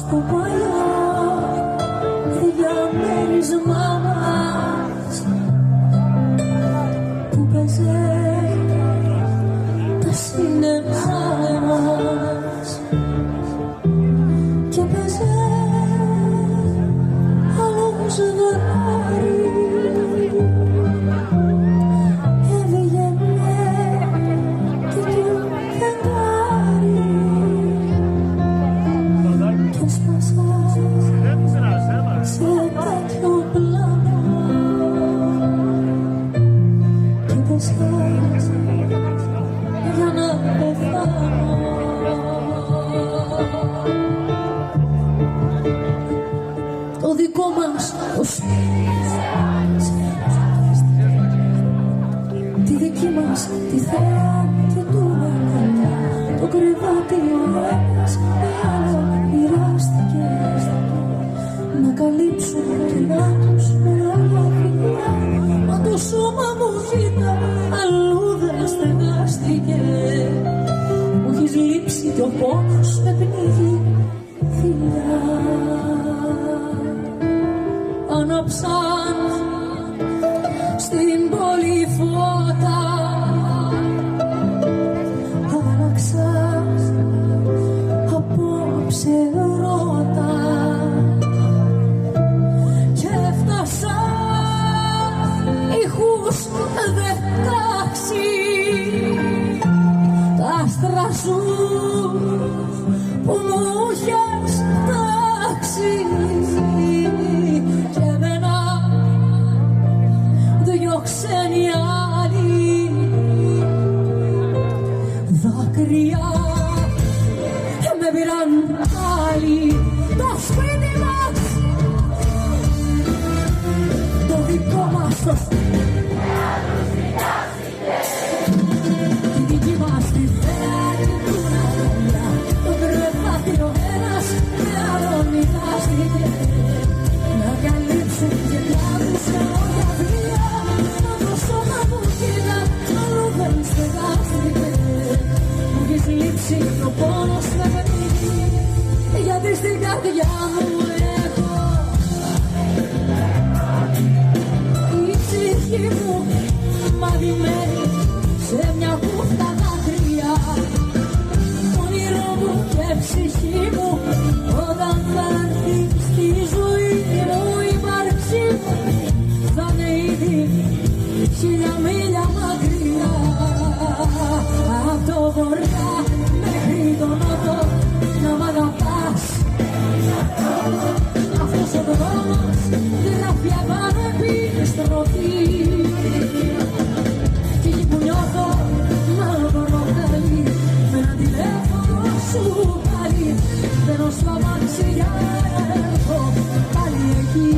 στο παλιό διαμέρισμά μας που παίζε τα σινεμά μας και παίζε άλλο ζευγάρι. Για να πεθάνω. Το δικό μας το τη δική μας τη θέα και τούνα καλά. Το κρεβάτι ο ένας με άλλο μοιράστηκε να καλύψουν κενά τους με άλλα φιλιά. Μα το σώμα μου κοίτα αλλού δεν στεγάστηκε. Μου έχεις λείψει κι ο πόνος με πνίγει φιλιά. Άναψαν στην πόλη φώτα, άλλαξα απόψε ρότα και έφτασα ήχους 16. Τα άστρα σου που μου είχες τάξει και εμένα δυο ξένοι άλλοι δάκρυα με πήραν άλλοι. Το σπίτι μας το δικό μας το σπίτι, τη δική μας τη θέα και τούνα καλά. Το κρεβάτι ο ένας με άλλο μοιράστηκε να καλύψουν και λάβους με όλα φιλιά. Μα το σώμα μου κοίτα αλλού δεν στεγάστηκε. Μου έχεις λείψει και ο πόνος με πνίγει, γιατί στην καρδιά μου έχω η ψυχή μου μαδημένη σε μια κούφτα δάκρυα. Όνειρό μου και ψυχή μου όταν θα έρθει στη ζωή μου η ύπαρξή μου θα είναι ήδη 1000 μίλια μακριά. Απ' το βορρά μέχρι τον νότο να μ' αγαπάς. Αυτός ο δρόμος γράφει απάνω επιστροφή κι εκεί που νιώθω μαύρο χαλί με ένα τηλέφωνο σου πάλι μπαίνω στο αμάξι για να έρθω πάλι εκεί.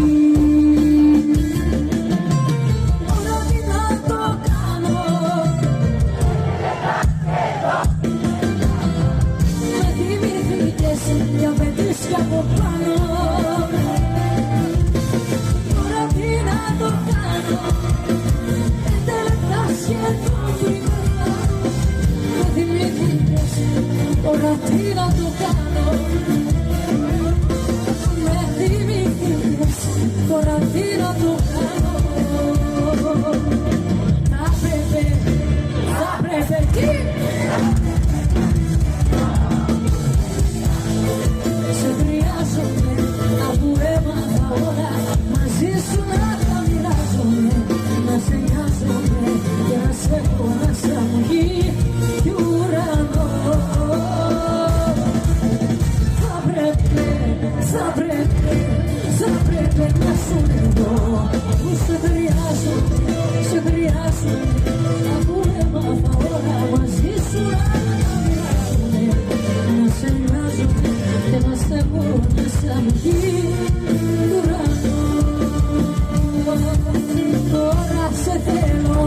Τώρα τι να το κάνω, με θυμηθήκες για πετύσια από πάνω. Τώρα τι να το κάνω, τελευταία σχεδόν βρήκα. Με θυμηθήκες, τώρα τι να το κάνω. Με θυμηθήκες, τώρα τι να το κάνω. Θα πρέπει τι σε χρειάζομαι, αφού έμαθα όλα μαζί σου να τα μοιράζομαι. Να σε νοιάζομαι και να σε έχω μέσα μου γη κι ουρανό. Θα πρέπει να σου εδώ που σε χρειάζομαι, αφού έμαθα όλα μαζί σου να τα μοιράζομαι. Να σε νοιάζομαι και να σε έχω μέσα μου γη κι ουρανό. Τώρα σε θέλω